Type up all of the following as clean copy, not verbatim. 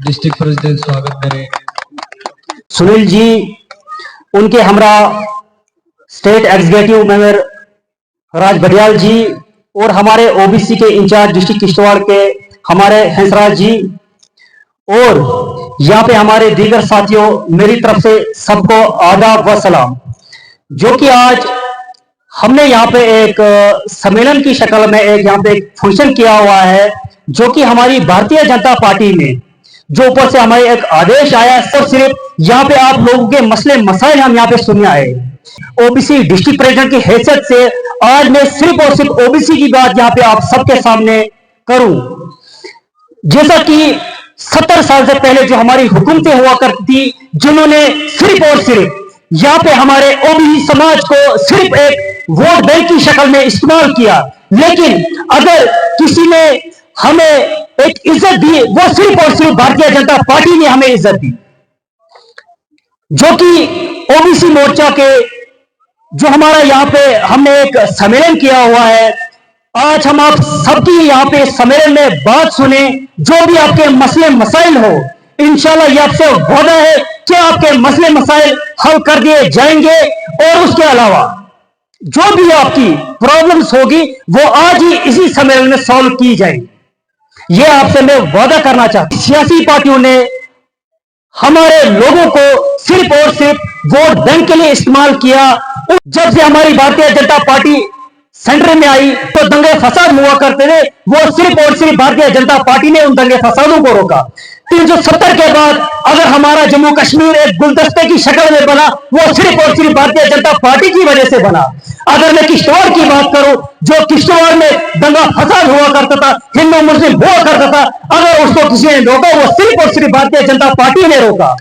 District president स्वागत करें। सुनील जी, उनके हमरा स्टेट एग्जीक्यूटिव मेंबर राज बडियाल जी और हमारे ओबीसी के इंचार्ज डिस्ट्रिक्ट किश्तवाड़ के हमारे हंसराज जी और यहाँ पे हमारे दीगर साथियों, मेरी तरफ से सबको आदाब व सलाम। जो कि आज हमने यहाँ पे एक सम्मेलन की शक्ल में यहाँ पे एक फंक्शन किया हुआ है, जो कि हमारी भारतीय जनता पार्टी में जो ऊपर से हमारे एक आदेश आया, सब सिर्फ यहाँ पे आप लोगों के मसले मसाइल हम यहाँ पे सुनने आए। ओबीसी डिस्ट्रिक्ट प्रेसिडेंट की हैसियत से आज मैं सिर्फ और सिर्फ ओबीसी की बात यहाँ पे आप सबके सामने करूं। जैसा कि 70 साल से पहले जो हमारी हुकूमतें हुआ करती थी, जिन्होंने सिर्फ और सिर्फ यहाँ पे हमारे ओबीसी समाज को सिर्फ एक वोट बैंक की शक्ल में इस्तेमाल किया, लेकिन अगर किसी ने हमें एक इज्जत दी, वो सिर्फ और सिर्फ भारतीय जनता पार्टी ने हमें इज्जत दी। जो कि ओबीसी मोर्चा के जो हमारा यहाँ पे हमने एक सम्मेलन किया हुआ है, आज हम आप सबकी यहाँ पे सम्मेलन में बात सुने, जो भी आपके मसले मसाइल हो, इंशाल्लाह ये आपसे वादा है कि आपके मसले मसाइल हल कर दिए जाएंगे। और उसके अलावा जो भी आपकी प्रॉब्लम्स होगी वो आज ही इसी सम्मेलन में सॉल्व की जाएंगी, ये आपसे मैं वादा करना चाहता हूं। सियासी पार्टियों ने हमारे लोगों को सिर्फ और सिर्फ वोट बैंक के लिए इस्तेमाल किया। जब से हमारी भारतीय जनता पार्टी सेंटर में आई तो दंगे फसाद हुआ करते थे, वो सिर्फ और सिर्फ भारतीय जनता पार्टी ने उन दंगे फसादों को रोका। 370 के बाद अगर हमारा जम्मू कश्मीर एक गुलदस्ते की शक्ल में बना, वो सिर्फ और सिर्फ भारतीय जनता पार्टी की वजह से बना। अगर मैं किश्तवाड़ की बात करूं, जो किश्तवाड़ में दंगा फसाद हुआ करता था, हिंदू मुस्लिम हुआ करता था, अगर उसको किसी ने रोका, वो सिर्फ और सिर्फ भारतीय जनता पार्टी ने रोका।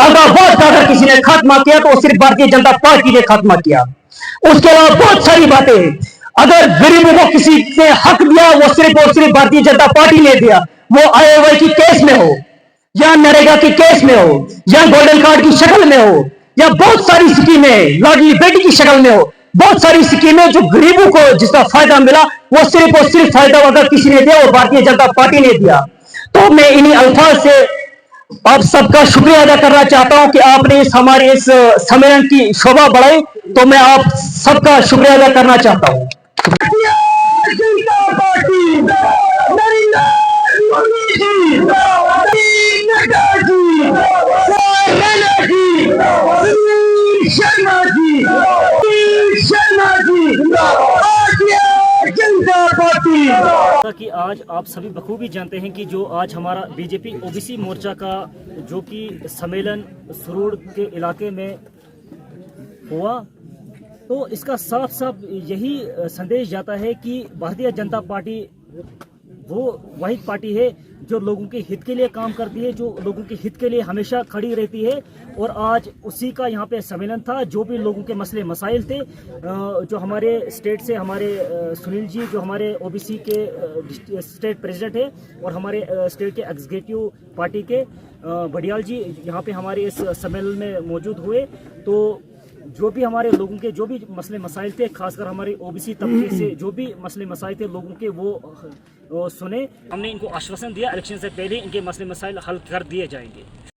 अगर अगर किसी ने खात्मा किया तो वो सिर्फ भारतीय जनता पार्टी ने खात्मा किया। उसके अलावा बहुत सारी बातें हैं। अगर गरीबों को किसी ने हक दिया, वो सिर्फ और सिर्फ भारतीय जनता पार्टी ने दिया। वो आईओवाई की केस में हो, या नरेगा की केस में हो, या गोल्डन कार्ड की शक्ल में हो, या बहुत सारी स्कीमें लाडली बेटी की शक्ल में हो, बहुत सारी स्कीमें जो गरीबों को जिसका फायदा मिला, वो सिर्फ और सिर्फ फायदा अगर किसी ने दिया, वो भारतीय जनता पार्टी ने दिया। तो मैं इन्हीं अल्फाज से आप सबका शुक्रिया अदा करना चाहता हूं कि आपने हमारे इस सम्मेलन की शोभा बढ़ाई, तो मैं आप सबका शुक्रिया अदा करना चाहता हूं। कि आज आप सभी बखूबी जानते हैं कि जो आज हमारा बीजेपी ओबीसी मोर्चा का जो कि सम्मेलन सुरूर के इलाके में हुआ, तो इसका साफ साफ यही संदेश जाता है कि भारतीय जनता पार्टी वो वाहिद पार्टी है जो लोगों के हित के लिए काम करती है, जो लोगों के हित के लिए हमेशा खड़ी रहती है। और आज उसी का यहाँ पे सम्मेलन था। जो भी लोगों के मसले मसाइल थे, जो हमारे स्टेट से हमारे सुनील जी जो हमारे ओबीसी के स्टेट प्रेसिडेंट है, और हमारे स्टेट के एग्जीक्यूटिव पार्टी के बडियाल जी यहाँ पे हमारे इस सम्मेलन में मौजूद हुए। तो जो भी हमारे लोगों के जो भी मसले मसाइल थे, खासकर हमारे ओबीसी तबके से जो भी मसले मसाइल थे लोगों के, वो सुने। हमने इनको आश्वासन दिया इलेक्शन से पहले इनके मसले मसाइल हल कर दिए जाएंगे।